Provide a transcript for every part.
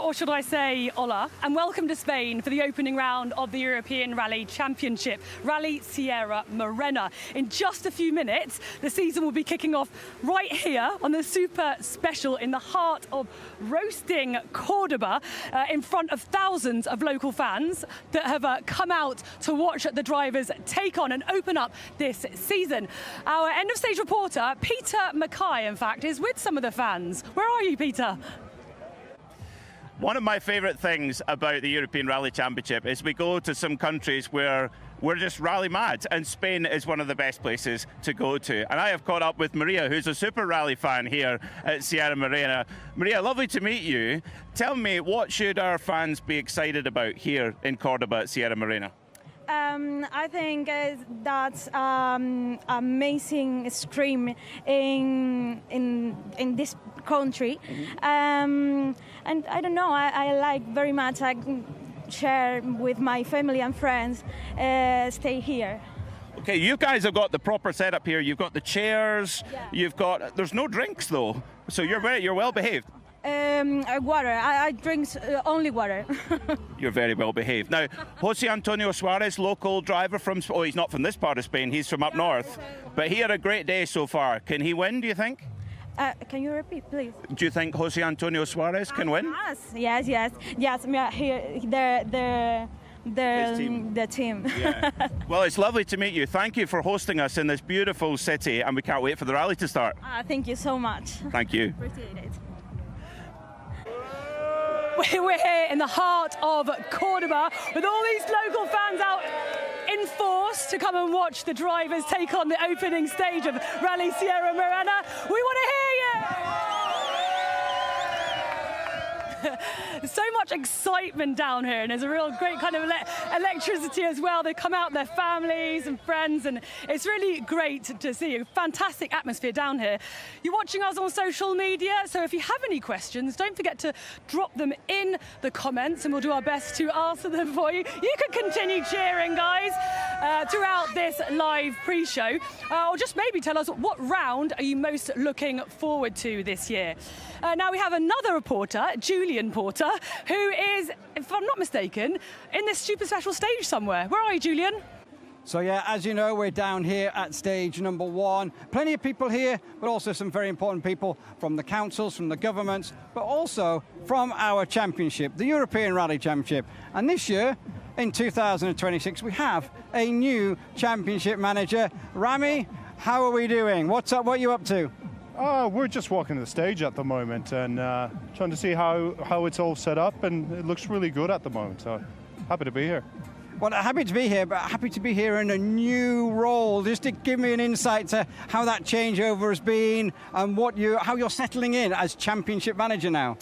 or should I say hola, and welcome to Spain for the opening round of the European Rally Championship, Rally Sierra Morena. In just a few minutes, the season will be kicking off right here on the super special in the heart of roasting Córdoba, in front of thousands of local fans that have come out to watch the drivers take on and open up this season. Our end-of-stage reporter, Peter Mackay, in fact, is with some of the fans. Where are you, Peter? One of my favourite things about the European Rally Championship is we go to some countries where we're just rally mad, and Spain is one of the best places to go to. And I have caught up with Maria, who's a super rally fan here at Sierra Morena. Maria, lovely to meet you. Tell me, what should our fans be excited about here in Cordoba at Sierra Morena? I think that's amazing stream in this country, and I don't know. I like very much. I share with my family and friends. Stay here. Okay, you guys have got the proper setup here. You've got the chairs. Yeah. You've got. There's no drinks though, so you're well behaved. Water. I drink only water. You're very well behaved. Now, Jose Antonio Suarez, local driver from, oh, he's not from this part of Spain, he's from up north, but he had a great day so far. Can he win, do you think? Can you repeat, please? Do you think Jose Antonio Suarez can win? Yes. Here, the team. Yeah. Well, it's lovely to meet you. Thank you for hosting us in this beautiful city, and we can't wait for the rally to start. Thank you so much. Thank you. Appreciate it. We're here in the heart of Córdoba with all these local fans out in force to come and watch the drivers take on the opening stage of Rally Sierra Morena. We want to hear you! So much excitement down here, and there's a real great kind of electricity as well. They come out, their families and friends, and it's really great to see a fantastic atmosphere down here. You're watching us on social media, so if you have any questions, don't forget to drop them in the comments, and we'll do our best to answer them for you. You can continue cheering, guys, throughout this live pre-show, or just maybe tell us what round are you most looking forward to this year. Now we have another reporter, Julian Porter, who is, if I'm not mistaken, in this super special stage somewhere. Where are you, Julian? So yeah, as you know, we're down here at stage number 1. Plenty of people here, but also some very important people from the councils, from the governments, but also from our championship, the European Rally Championship. And this year, in 2026, we have a new championship manager. Rami, how are we doing? What's up? What are you up to? We're just walking the stage at the moment and trying to see how it's all set up, and it looks really good at the moment, so happy to be here. Well, happy to be here, but happy to be here in a new role. Just to give me an insight to how that changeover has been and how you're settling in as championship manager now.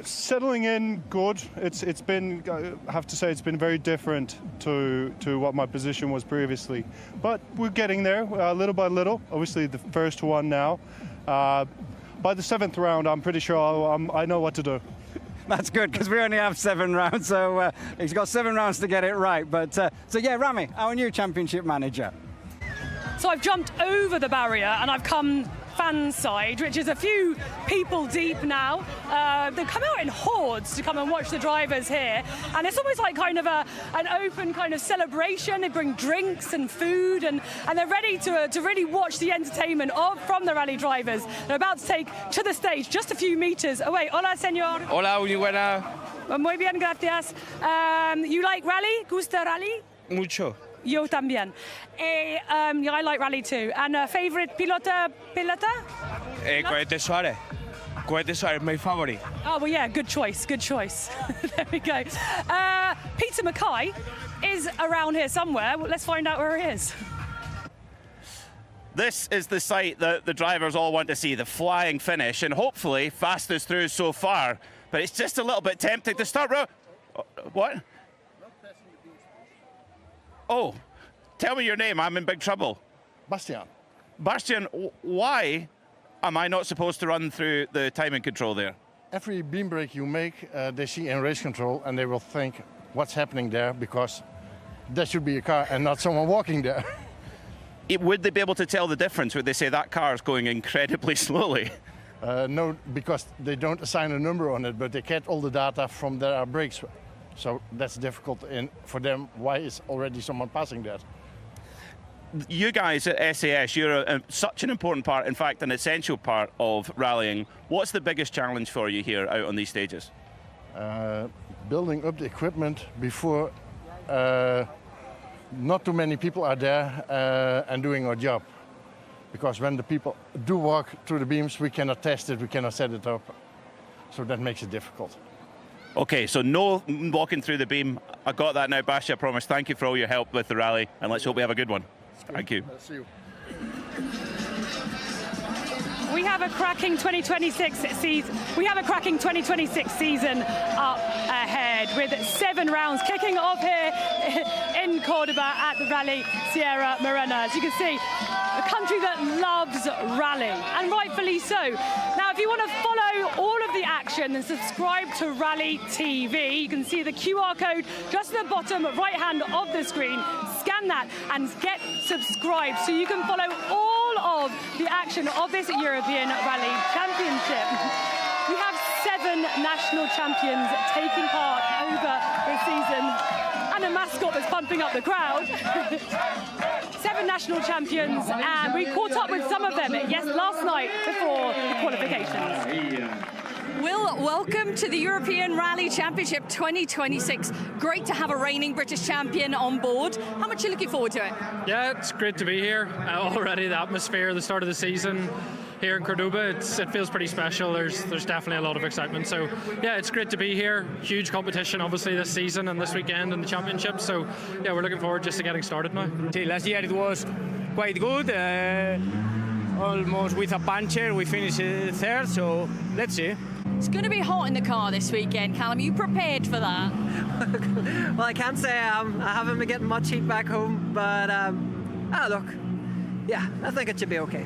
Settling in good. It's been, I have to say, it's been very different to what my position was previously. But we're getting there little by little. Obviously the first one now. By the 7th round, I'm pretty sure I know what to do. That's good, because we only have 7 rounds, so he's got 7 rounds to get it right. But so yeah, Rami, our new championship manager. So I've jumped over the barrier and I've come fan side, which is a few people deep now. They come out in hordes to come and watch the drivers here, and it's almost like kind of an open kind of celebration. They bring drinks and food, and they're ready to really watch the entertainment from the rally drivers. They're about to take to the stage just a few meters away. Hola, señor. Hola, muy buena. Muy bien, gracias. You like rally? ¿Gusta rally? Mucho. Yo también. Yeah, I like rally too. And favorite pilota? Cohete Suárez. Cohete Suárez, my favorite. Oh, well, yeah, good choice, good choice. There we go. Peter Mackay is around here somewhere. Well, let's find out where he is. This is the sight that the drivers all want to see, the flying finish, and hopefully fastest through so far. But it's just a little bit tempting to start. What? Oh, tell me your name, I'm in big trouble. Bastian. Bastian, why am I not supposed to run through the timing control there? Every beam break you make, they see in race control and they will think what's happening there, because there should be a car and not someone walking there. Would they be able to tell the difference? Would they say that car is going incredibly slowly? no, because they don't assign a number on it, but they get all the data from their brakes. So that's difficult for them. Why is already someone passing that? You guys at SAS, you're such an important part, in fact, an essential part of rallying. What's the biggest challenge for you here out on these stages? Building up the equipment before not too many people are there and doing our job. Because when the people do walk through the beams, we cannot test it, we cannot set it up. So that makes it difficult. Okay, so no walking through the beam. I got that now, Basha, I promise. Thank you for all your help with the rally, and let's hope we have a good one. Thank you. See you. We have a cracking 2026 season. We have a cracking 2026 season up ahead with 7 rounds kicking off here in Cordoba at the Rally Sierra Morena. As you can see, a country that loves rally, and rightfully so. Now, if you want to follow all of the action, then subscribe to Rally TV. You can see the QR code just at the bottom right hand of the screen. Scan that and get subscribed so you can follow all of the action of this European Rally Championship. We have 7 national champions taking part over this season, and a mascot that's pumping up the crowd. 7 national champions, and we caught up with some of them, yes, last night before the qualifications. Will, welcome to the European Rally Championship 2026. Great to have a reigning British champion on board. How much are you looking forward to it? Yeah, it's great to be here. Already the atmosphere, the start of the season here in Cordoba, it feels pretty special. There's definitely a lot of excitement. So yeah, it's great to be here. Huge competition obviously this season and this weekend in the championship. So yeah, we're looking forward just to getting started now. Last year it was quite good. Almost with a puncher, we finished third, so let's see. It's going to be hot in the car this weekend, Callum. Are you prepared for that? Well, I can't say I am. I haven't been getting much heat back home, but look, yeah, I think it should be okay.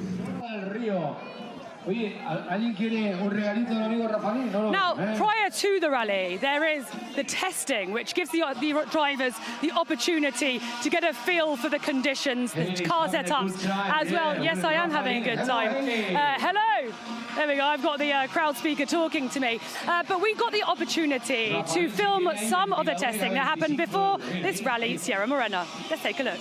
Now, prior to the rally, there is the testing, which gives the drivers the opportunity to get a feel for the conditions, the car setups as well. Yes, I am having a good time. Hello. There we go, I've got the crowd speaker talking to me. But we got the opportunity to film some of the testing that happened before this rally, Sierra Morena. Let's take a look.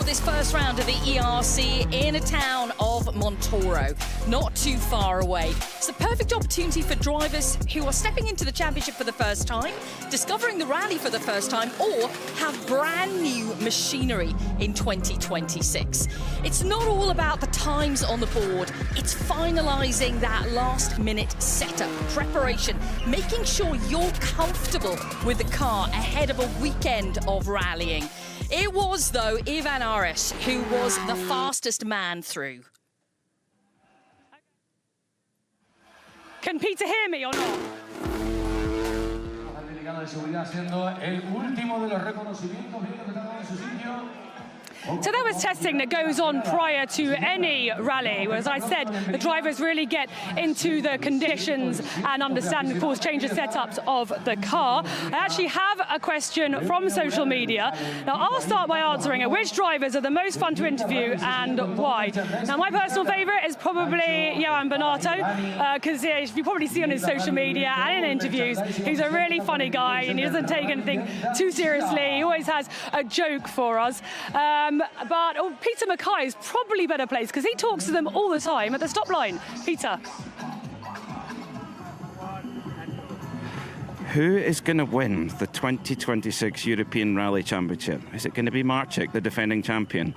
This first round of the ERC in a town of Montoro, not too far away. It's the perfect opportunity for drivers who are stepping into the championship for the first time, discovering the rally for the first time, or have brand new machinery in 2026. It's not all about the times on the board, it's finalising that last minute setup, preparation, making sure you're comfortable with the car ahead of a weekend of rallying. It was, though, Ivan Aris who was the fastest man through. Can Peter hear me or not? So that was testing that goes on prior to any rally, where, as I said, the drivers really get into the conditions and understand, of course, change the setups of the car. I actually have a question from social media. Now, I'll start by answering it. Which drivers are the most fun to interview and why? Now, my personal favourite is probably Johan Bernardo, because if you probably see on his social media and in interviews, he's a really funny guy and he doesn't take anything too seriously. He always has a joke for us. But Peter Mackay is probably better placed because he talks to them all the time at the stop line. Peter. Who is going to win the 2026 European Rally Championship? Is it going to be Marcik, the defending champion?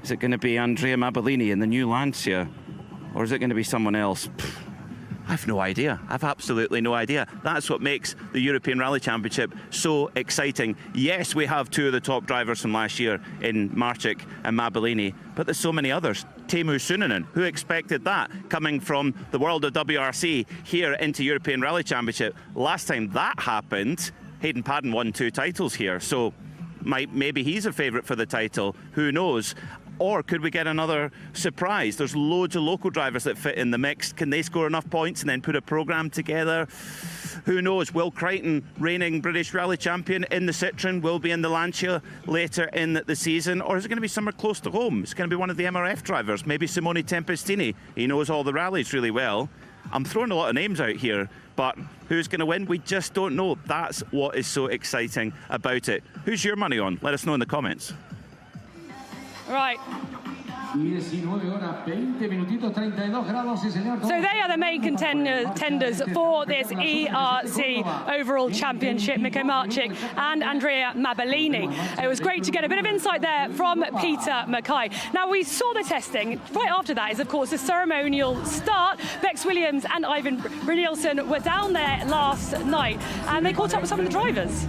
Is it going to be Andrea Mabellini in the new Lancia? Or is it going to be someone else? I've no idea. I've absolutely no idea. That's what makes the European Rally Championship so exciting. Yes, we have 2 of the top drivers from last year in Marcik and Mabellini, but there's so many others. Teemu Sunninen, who expected that, coming from the world of WRC here into European Rally Championship. Last time that happened, Hayden Paddon won 2 titles here, so maybe he's a favourite for the title. Who knows? Or could we get another surprise? There's loads of local drivers that fit in the mix. Can they score enough points and then put a programme together? Who knows? Will Crichton, reigning British Rally Champion in the Citroen, will be in the Lancia later in the season? Or is it going to be somewhere close to home? It's going to be one of the MRF drivers, maybe Simone Tempestini. He knows all the rallies really well. I'm throwing a lot of names out here, but who's going to win? We just don't know. That's what is so exciting about it. Who's your money on? Let us know in the comments. Right. So they are the main contenders for this ERC overall championship, Mikko Marczyk and Andrea Mabellini. It was great to get a bit of insight there from Peter Mackay. Now, we saw the testing. Right after that is, of course, the ceremonial start. Bex Williams and Ivan Brynildsen were down there last night, and they caught up with some of the drivers.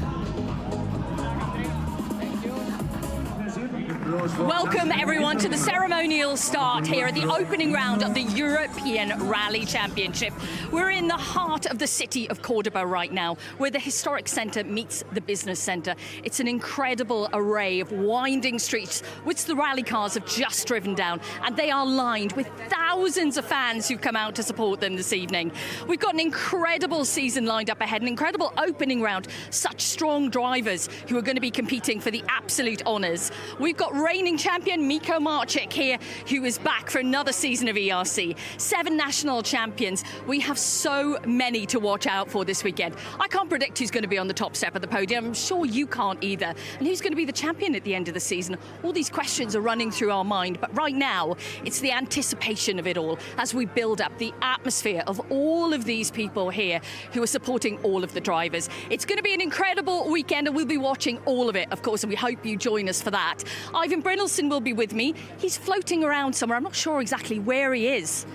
Welcome everyone to the ceremonial start here at the opening round of the European Rally Championship. We're in the heart of the city of Cordoba right now, where the historic centre meets the business centre. It's an incredible array of winding streets which the rally cars have just driven down, and they are lined with thousands of fans who've come out to support them this evening. We've got an incredible season lined up ahead, an incredible opening round, such strong drivers who are going to be competing for the absolute honours. We've got reigning champion Mikko Marczyk here, who is back for another season of ERC. 7 national champions. We have so many to watch out for this weekend. I can't predict who's going to be on the top step of the podium. I'm sure you can't either. And who's going to be the champion at the end of the season? All these questions are running through our mind, but right now it's the anticipation of it all as we build up the atmosphere of all of these people here who are supporting all of the drivers. It's going to be an incredible weekend, and we'll be watching all of it, of course, and we hope you join us for that. Ivan Brynildsen will be with me. He's floating around somewhere. I'm not sure exactly where he is.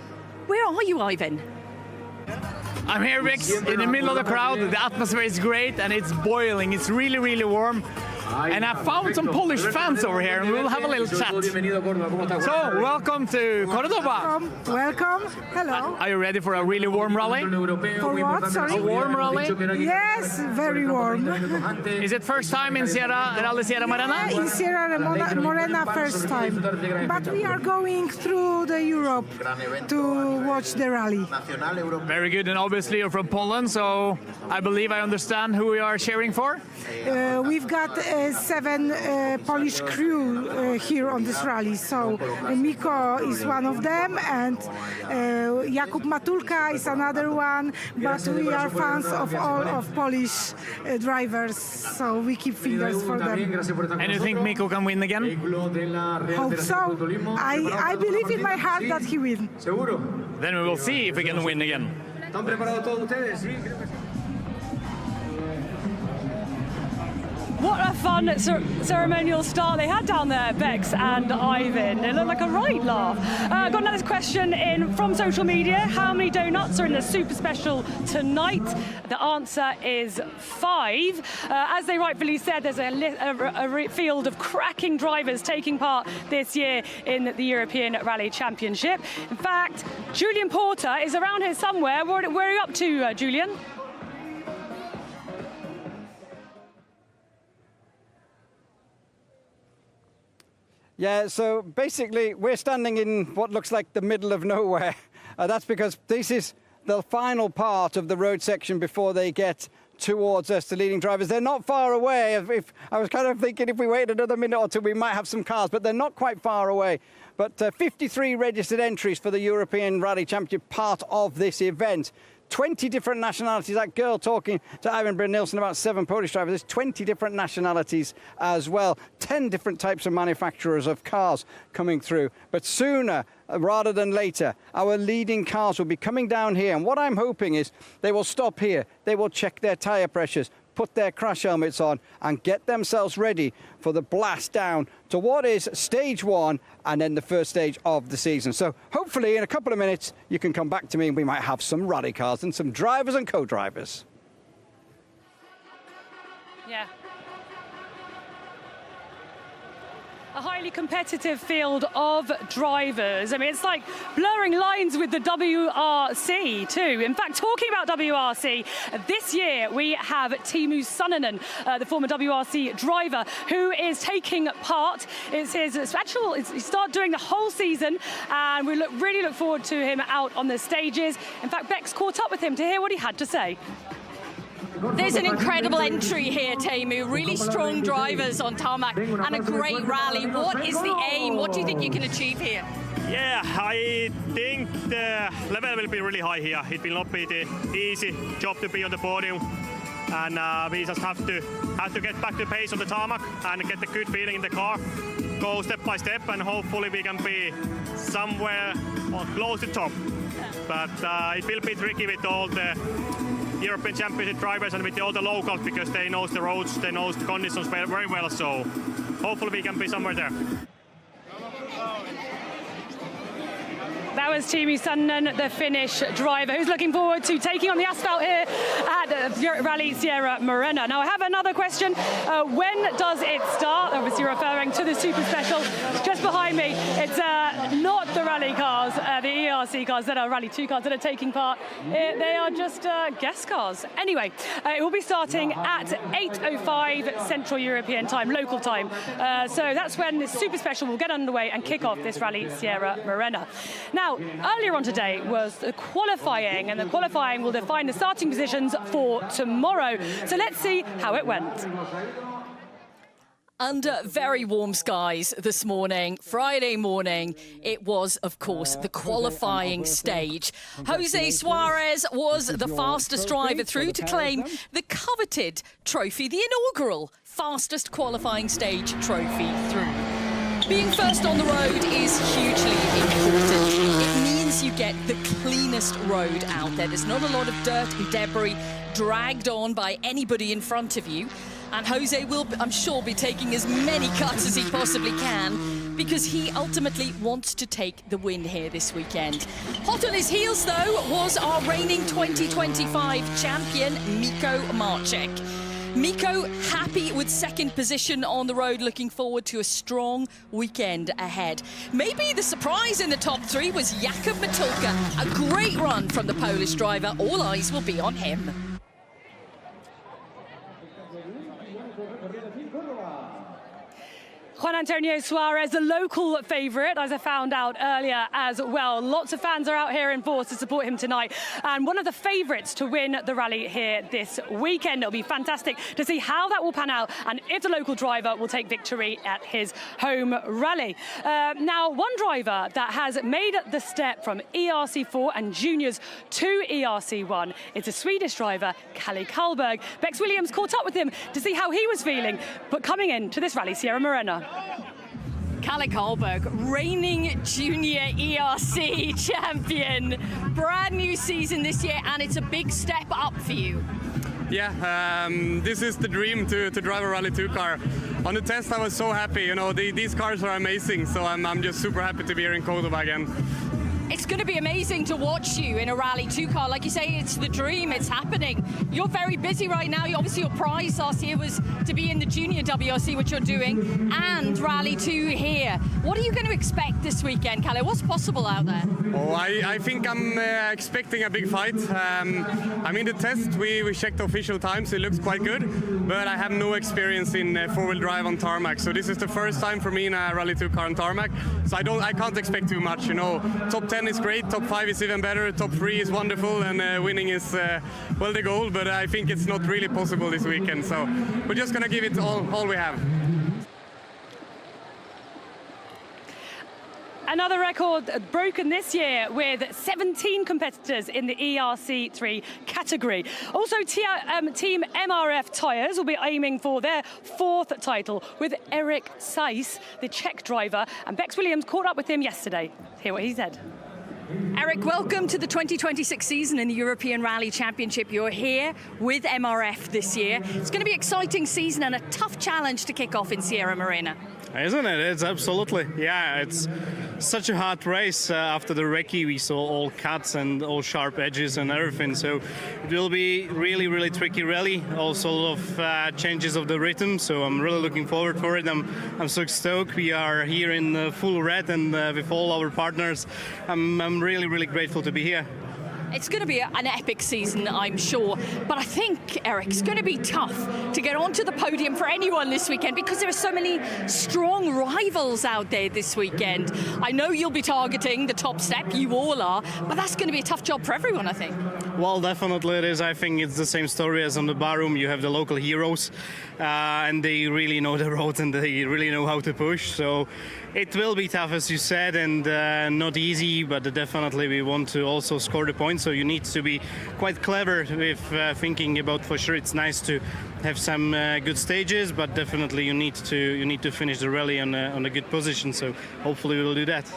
Where are you, Ivan? I'm here, Vix, in the middle of the crowd. The atmosphere is great and it's boiling. It's really, really warm. And I found some Polish fans over here, and we'll have a little chat. So, welcome to Cordoba. Welcome. Hello. Are you ready for a really warm rally? For what? Sorry? A warm rally? Yes, very warm. Is it first time in Rally Sierra Morena? In Sierra Morena, first time. But we are going through the Europe to watch the rally. Very good, and obviously you're from Poland, so I believe I understand who we are cheering for. We've got 7 Polish crew here on this rally. So Mikko is one of them, and Jakub Matulka is another one. But we are fans of all of Polish drivers, so we keep fingers for them. And you think Mikko can win again? Hope so. I believe in my heart that he will. Then we will see if we can win again. What a fun ceremonial start they had down there, Bex and Ivan. It looked like a right laugh. Got another question in from social media. How many donuts are in the super special tonight? The answer is 5. As they rightfully said, there's a field of cracking drivers taking part this year in the European Rally Championship. In fact, Julian Porter is around here somewhere. Where are you up to, Julian? Yeah, so basically we're standing in what looks like the middle of nowhere. That's because this is the final part of the road section before they get towards us, the leading drivers. They're not far away. If I was kind of thinking if we wait another minute or two, we might have some cars, but they're not quite far away. But 53 registered entries for the European Rally Championship, part of this event. 20 different nationalities. That girl talking to Ivan Brynildsen about 7 Polish drivers. There's 20 different nationalities as well. 10 different types of manufacturers of cars coming through. But sooner rather than later, our leading cars will be coming down here. And what I'm hoping is they will stop here. They will check their tyre pressures, put their crash helmets on and get themselves ready for the blast down to what is stage 1 and then the first stage of the season. So hopefully in a couple of minutes you can come back to me and we might have some rally cars and some drivers and co-drivers. Yeah. A highly competitive field of drivers. I mean, it's like blurring lines with the WRC too. In fact, talking about WRC, this year we have Teemu Suninen, the former WRC driver, who is taking part. It's his special, he started doing the whole season, and we really look forward to him out on the stages. In fact, Bex caught up with him to hear what he had to say. There's an incredible entry here, Teemu. Really strong drivers on tarmac and a great rally. What is the aim? What do you think you can achieve here? Yeah, I think the level will be really high here. It will not be the easy job to be on the podium, and we just have to get back to the pace on the tarmac and get the good feeling in the car. Go step by step, and hopefully we can be somewhere close to top. But it will be tricky with all the European Championship drivers and with all the locals, because they know the roads, they know the conditions very well. So hopefully we can be somewhere there. That was Teemu Suninen, the Finnish driver, who's looking forward to taking on the asphalt here at Rally Sierra Morena. Now, I have another question. When does it start? Obviously referring to the Super Special just behind me. It's not the rally cars, the ERC cars that are Rally 2 cars that are taking part. They are just guest cars. Anyway, it will be starting at 8:05 Central European time, local time. So that's when this Super Special will get underway and kick off this Rally Sierra Morena. Now, earlier on today was the qualifying, and the qualifying will define the starting positions for tomorrow. So let's see how it went. Under very warm skies this morning, Friday morning, it was, of course, the qualifying stage. Jose Suarez was the fastest driver through to claim the coveted trophy, the inaugural fastest qualifying stage trophy through. Being first on the road is hugely important. It means you get the cleanest road out there. There's not a lot of dirt and debris dragged on by anybody in front of you. And Jose will, I'm sure, be taking as many cuts as he possibly can, because he ultimately wants to take the win here this weekend. Hot on his heels, though, was our reigning 2025 champion, Mikko Marcek. Mikko happy with second position on the road, looking forward to a strong weekend ahead. Maybe the surprise in the top three was Jakub Matulka. A great run from the Polish driver. All eyes will be on him. Juan Antonio Suarez, the local favourite, as I found out earlier as well. Lots of fans are out here in force to support him tonight, and one of the favourites to win the rally here this weekend. It'll be fantastic to see how that will pan out and if the local driver will take victory at his home rally. Now, one driver that has made the step from ERC4 and juniors to ERC1 is a Swedish driver, Kalle Karlberg. Bex Williams caught up with him to see how he was feeling, but coming in to this Rally Sierra Morena. Kalle Karlberg, reigning junior ERC champion. Brand new season this year, and it's a big step up for you. Yeah, this is the dream to drive a Rally 2 car. On the test, I was so happy. You know, these cars are amazing, so I'm just super happy to be here in Cordoba again. It's going to be amazing to watch you in a Rally 2 car. Like you say, it's the dream, it's happening. You're very busy right now. Obviously, your prize last year was to be in the junior WRC, which you're doing, and Rally 2 here. What are you going to expect this weekend, Kalle? What's possible out there? Oh, I think I'm expecting a big fight. I mean, the test, we checked the official times. It looks quite good, but I have no experience in four-wheel drive on tarmac. So this is the first time for me in a Rally 2 car on tarmac. So I can't expect too much. You know, top 10 is great, top 5 is even better, top 3 is wonderful, and winning is, well, the goal, but I think it's not really possible this weekend, so we're just going to give it all we have. Another record broken this year with 17 competitors in the ERC3 category. Also, Team MRF Tyres will be aiming for their 4th title with Eric Seiss, the Czech driver, and Bex Williams caught up with him yesterday. Hear what he said. Eric, welcome to the 2026 season in the European Rally Championship. You're here with MRF this year. It's going to be an exciting season and a tough challenge to kick off in Sierra Morena. Isn't it? It's absolutely. Yeah, it's such a hard race. After the recce, we saw all cuts and all sharp edges and everything. So it will be really, really tricky rally. Also a lot of changes of the rhythm. So I'm really looking forward for it. I'm so stoked. We are here in full red and with all our partners. I'm really, really grateful to be here. It's going to be an epic season, I'm sure. But I think, Eric, it's going to be tough to get onto the podium for anyone this weekend because there are so many strong rivals out there this weekend. I know you'll be targeting the top step, you all are, but that's going to be a tough job for everyone, I think. Well, definitely it is. I think it's the same story as on the barroom. You have the local heroes, and they really know the road and they really know how to push. So it will be tough, as you said, and not easy, but definitely we want to also score the points. So you need to be quite clever with thinking about, for sure, it's nice to have some good stages, but definitely you need to finish the rally on a good position. So hopefully we will do that.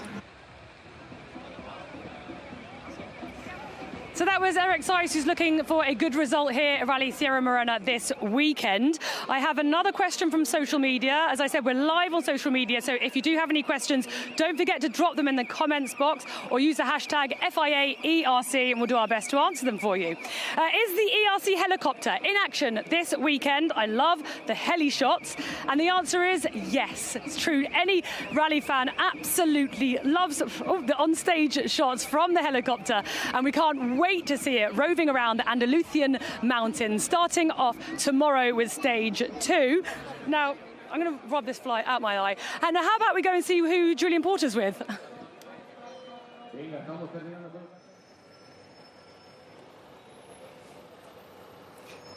So that was Eric Seiss, who's looking for a good result here at Rally Sierra Morena this weekend. I have another question from social media. As I said, we're live on social media, so if you do have any questions, don't forget to drop them in the comments box or use the hashtag FIA ERC, and we'll do our best to answer them for you. Is the ERC helicopter in action this weekend? I love the heli shots, and the answer is yes. It's true. Any rally fan absolutely loves the on-stage shots from the helicopter, and we can't wait to see it roving around the Andalusian mountains, starting off tomorrow with stage 2. Now, I'm going to rub this fly out my eye. And how about we go and see who Julian Porter's with?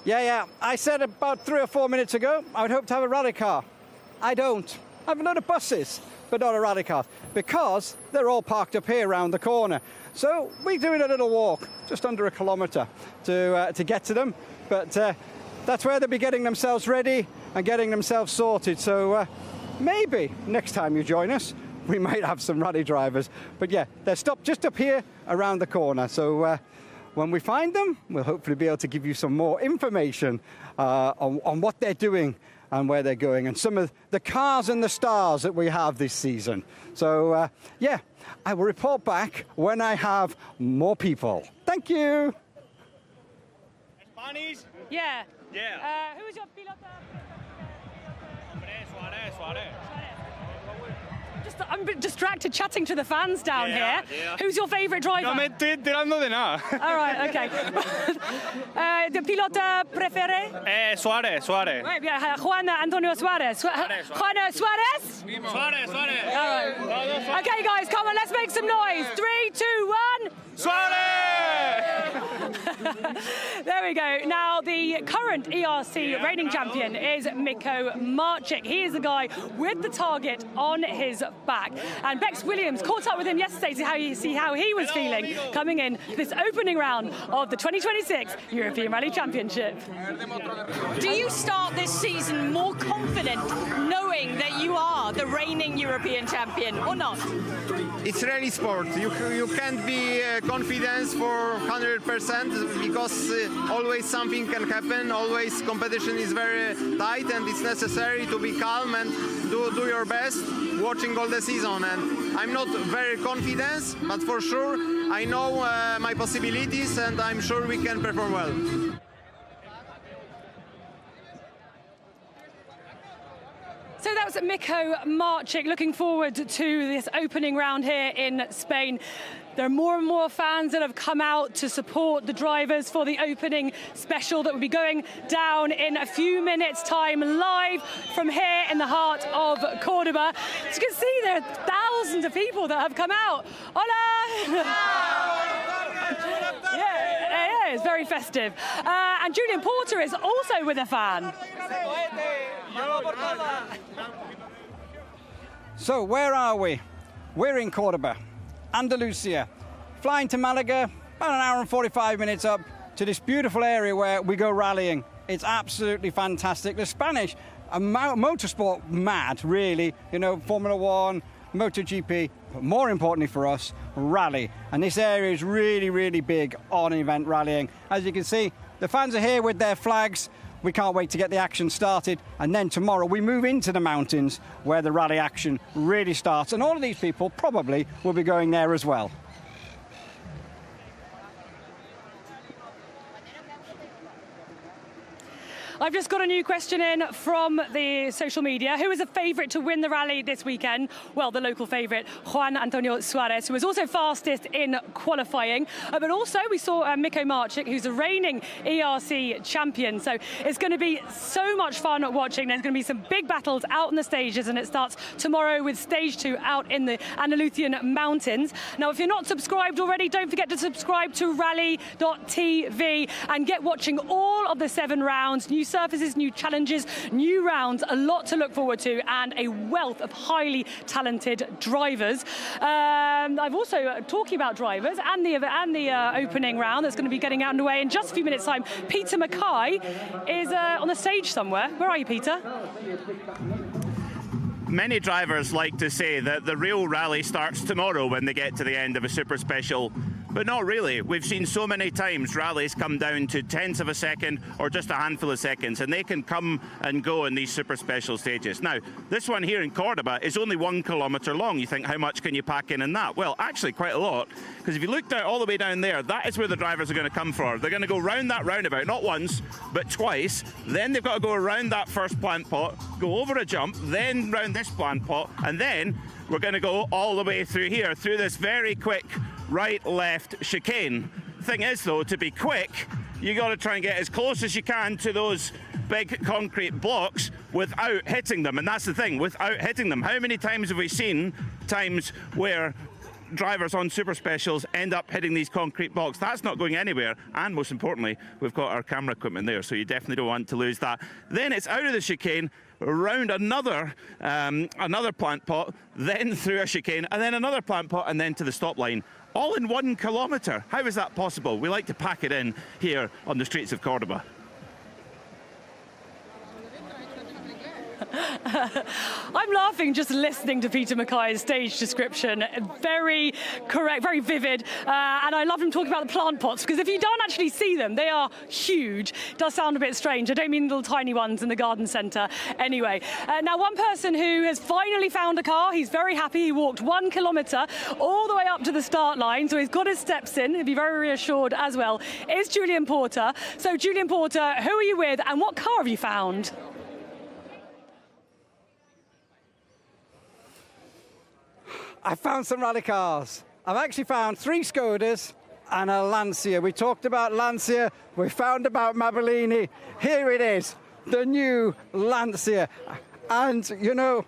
Yeah. I said about 3 or 4 minutes ago I would hope to have a rally car. I don't. I have a load of buses, but not a rally car, because they're all parked up here around the corner. So we're doing a little walk, just under a kilometre, to get to them. But that's where they'll be getting themselves ready and getting themselves sorted. So maybe next time you join us, we might have some rally drivers. But yeah, they're stopped just up here around the corner. So when we find them, we'll hopefully be able to give you some more information on what they're doing and where they're going, and some of the cars and the stars that we have this season. So, yeah, I will report back when I have more people. Thank you. Spanish? Yeah. Yeah. Who is your pilot? Suarez. I'm a bit distracted chatting to the fans down here. Who's your favourite driver? No me estoy enterando de nada. All right, okay. ¿De piloto prefere? Suarez. Right, yeah, Juan Antonio Suarez. Juan Suarez? Suarez. All right. Okay, guys, come on, let's make some noise. 3, 2, 1. Suarez! There we go. Now, the current ERC reigning champion is Mikko Marchik. He is the guy with the target on his back. And Bex Williams caught up with him yesterday to see how he was feeling coming in this opening round of the 2026 European Rally Championship. Do you start this season more confident knowing that you are the reigning European champion or not? It's rally sport. You can't be confident for 100% because always something can happen. Always competition is very tight, and it's necessary to be calm and do your best watching all the season. And I'm not very confident, but for sure I know my possibilities, and I'm sure we can perform well. So that was Mikko Marchik. Looking forward to this opening round here in Spain. There are more and more fans that have come out to support the drivers for the opening special that will be going down in a few minutes' time, live from here in the heart of Cordoba. As you can see, there are thousands of people that have come out. Hola! Yeah, it's very festive. And Julian Porter is also with a fan. So where are we? We're in Córdoba, Andalusia, flying to Malaga, about an hour and 45 minutes up to this beautiful area where we go rallying. It's absolutely fantastic. The Spanish are motorsport mad, really. You know, Formula One, MotoGP, but more importantly for us, rally. And this area is really, really big on event rallying. As you can see, the fans are here with their flags. We can't wait to get the action started. And then tomorrow we move into the mountains where the rally action really starts. And all of these people probably will be going there as well. I've just got a new question in from the social media. Who is a favourite to win the rally this weekend? Well, the local favourite, Juan Antonio Suarez, who was also fastest in qualifying. But also we saw Mikko Marchik, who's a reigning ERC champion. So it's going to be so much fun watching. There's going to be some big battles out on the stages, and it starts tomorrow with stage 2 out in the Andalusian mountains. Now, if you're not subscribed already, don't forget to subscribe to rally.tv and get watching all of the 7 rounds. New surfaces, new challenges, new rounds, a lot to look forward to, and a wealth of highly talented drivers. I've also, talking about drivers and the opening round that's going to be getting underway in just a few minutes' time, Peter Mackay is on the stage somewhere. Where are you, Peter? Many drivers like to say that the real rally starts tomorrow when they get to the end of a super special, but not really. We've seen so many times rallies come down to tenths of a second or just a handful of seconds, and they can come and go in these super special stages. Now, this one here in Cordoba is only 1 kilometre long. You think, how much can you pack in that? Well, actually quite a lot, because if you looked out all the way down there, that is where the drivers are going to come for. They're going to go round that roundabout, not once, but twice. Then they've got to go around that first plant pot, go over a jump, then round this plant pot, and then we're going to go all the way through here, through this very quick right-left chicane. Thing is, though, to be quick, you got to try and get as close as you can to those big concrete blocks without hitting them. And that's the thing, without hitting them. How many times have we seen times where drivers on super specials end up hitting these concrete blocks? That's not going anywhere. And most importantly, we've got our camera equipment there, so you definitely don't want to lose that. Then it's out of the chicane, around another plant pot, then through a chicane, and then another plant pot, and then to the stop line. All in 1 kilometre. How is that possible? We like to pack it in here on the streets of Cordoba. I'm laughing just listening to Peter Mackay's stage description. Very correct, very vivid, and I love him talking about the plant pots, because if you don't actually see them, they are huge. It does sound a bit strange. I don't mean little tiny ones in the garden centre. Anyway, now one person who has finally found a car, he's very happy. He walked 1 kilometre all the way up to the start line, so he's got his steps in. He'll be very reassured as well. Is Julian Porter. So Julian Porter, who are you with and what car have you found? I found some rally cars. I've actually found 3 Skodas and a Lancia. We talked about Lancia, we found about Mabellini. Here it is, the new Lancia. And, you know,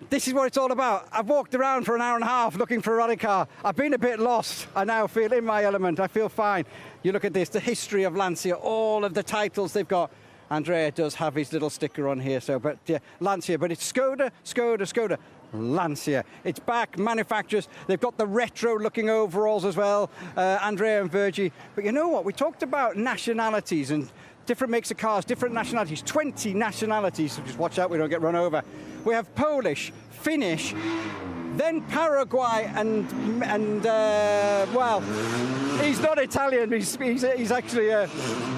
this is what it's all about. I've walked around for an hour and a half looking for a rally car. I've been a bit lost. I now feel in my element. I feel fine. You look at this, the history of Lancia, all of the titles they've got. Andrea does have his little sticker on here, so, but yeah, Lancia, but it's Skoda, Skoda, Skoda. Lancia. It's back, manufacturers. They've got the retro-looking overalls as well, Andrea and Virgie. But you know what? We talked about nationalities and different makes of cars, different nationalities, 20 nationalities. So just watch out we don't get run over. We have Polish, Finnish, then Paraguay, and well, he's not Italian, he's actually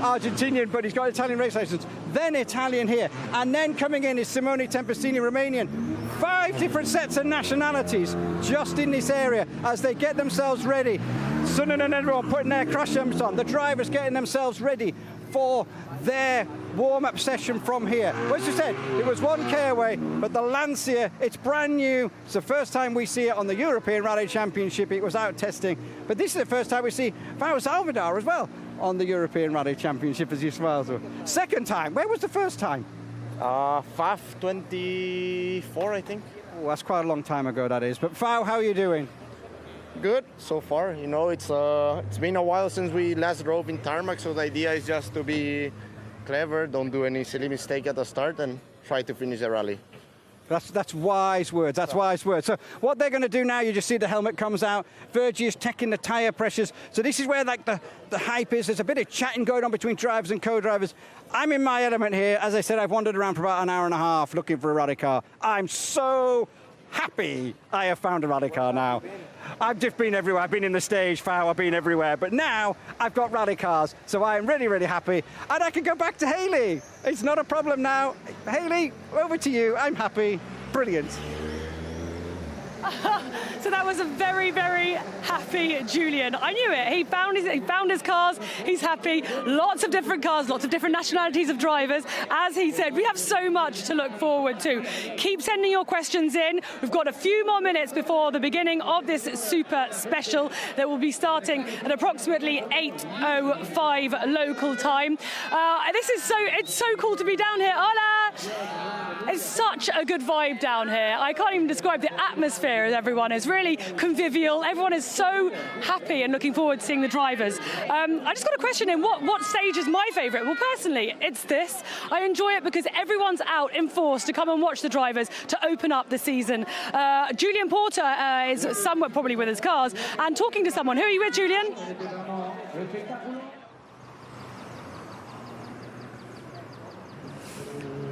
Argentinian, but he's got Italian race license. Then Italian here, and then coming in is Simone Tempestini, Romanian. 5 different sets of nationalities just in this area as they get themselves ready. Sunan and everyone putting their crash helmets on. The drivers getting themselves ready for their warm-up session from here. Well, as you said, it was 1K away, but the Lancia, it's brand new. It's the first time we see it on the European Rally Championship. It was out testing, but this is the first time we see FIA Salvador as well on the European Rally Championship, as you smile. Second time. Where was the first time? 524, I think. Oh, that's quite a long time ago, that is. But Fao, how are you doing? Good so far. You know, it's been a while since we last drove in tarmac, so the idea is just to be clever, don't do any silly mistake at the start, and try to finish the rally. That's wise words. That's wise words. So what they're going to do now, you just see the helmet comes out. Virgie is checking the tyre pressures. So this is where like the hype is. There's a bit of chatting going on between drivers and co-drivers. I'm in my element here. As I said, I've wandered around for about an hour and a half looking for a rally car. I'm so happy I have found a rally car now. I've just been everywhere. I've been in the stage, FIA, I've been everywhere. But now I've got rally cars, so I am really, really happy. And I can go back to Haley. It's not a problem now. Haley, over to you. I'm happy. Brilliant. So that was a very, very happy Julian. I knew it. He found his cars. He's happy. Lots of different cars, lots of different nationalities of drivers. As he said, we have so much to look forward to. Keep sending your questions in. We've got a few more minutes before the beginning of this super special that will be starting at approximately 8:05 local time. It's so cool to be down here. Hola! It's such a good vibe down here. I can't even describe the atmosphere as everyone is really convivial. Everyone is so happy and looking forward to seeing the drivers. I just got a question in. What stage is my favourite? Well, personally, it's this. I enjoy it because everyone's out in force to come and watch the drivers to open up the season. Julian Porter is somewhere probably with his cars and talking to someone. Who are you with, Julian?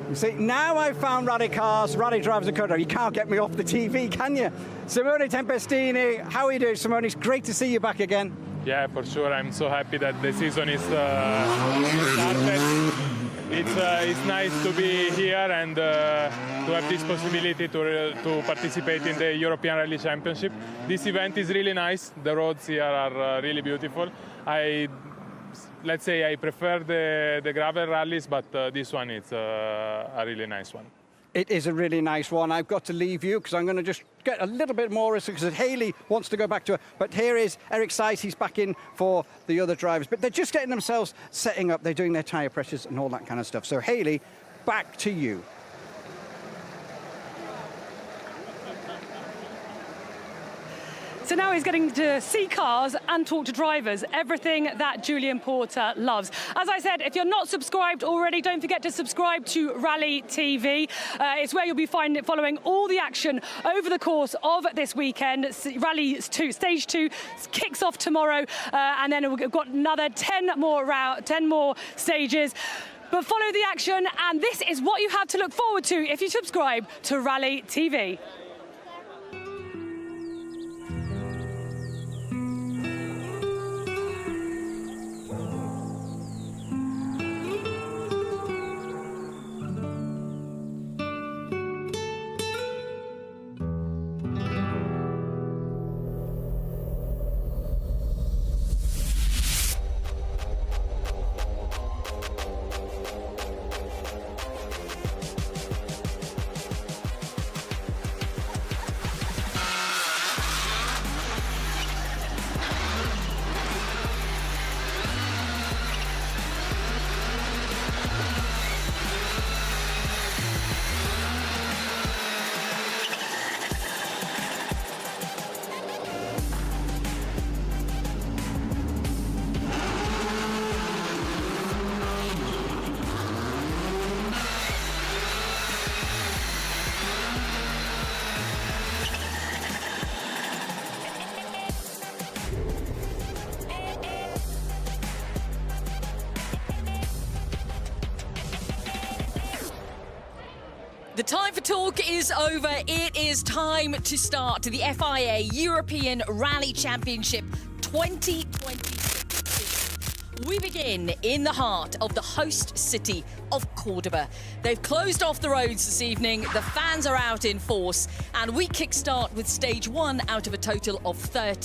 You see, now I've found rally cars, rally drivers in Cordoba. You can't get me off the TV, can you? Simone Tempestini, how are you doing, Simone? It's great to see you back again. Yeah, for sure. I'm so happy that the season is started. It's nice to be here and to have this possibility to participate in the European Rally Championship. This event is really nice. The roads here are really beautiful. Let's say I prefer the gravel rallies, but this one is a really nice one. It is a really nice one. I've got to leave you because I'm going to just get a little bit more because Haley wants to go back to it. But here is Eric Seitz. He's back in for the other drivers. But they're just getting themselves setting up. They're doing their tyre pressures and all that kind of stuff. So Haley, back to you. So now he's getting to see cars and talk to drivers, everything that Julian Porter loves. As I said, if you're not subscribed already, don't forget to subscribe to Rally TV. It's where you'll be following all the action over the course of this weekend. Rally 2, Stage 2 kicks off tomorrow, and then we've got another 10 more stages. But follow the action, and this is what you have to look forward to if you subscribe to Rally TV. The time for talk is over. It is time to start the FIA European Rally Championship 2026. We begin in the heart of the host city of Córdoba. They've closed off the roads this evening, the fans are out in force, and we kickstart with stage 1 out of a total of 30.